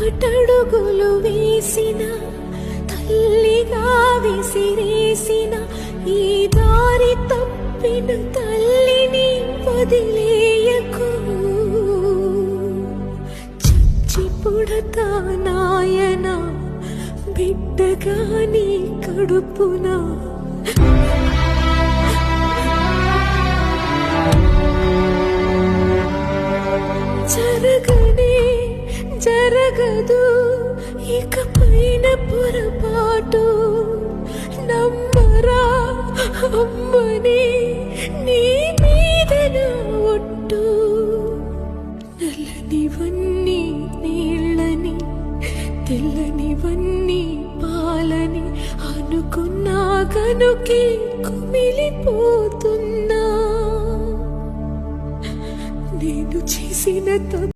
తటడుగులు వేసిన తల్లిగా విసిరేసిన ఈ దారి తప్పిన తల్లిని వదిలేయకు. చచ్చి పుడతా నాయన బిడ్డగా నీ కడుపున. జరగదు ఇక పైన పొరపాటు. నమ్మరా అమ్మని నీ మీద నా ఒట్టు. నల్లనివన్నీ నీళ్ళని తెల్లనివన్నీ పాలని అనుకున్నా కనుకే కుమిలిపోతున్నా. నేను చేసిన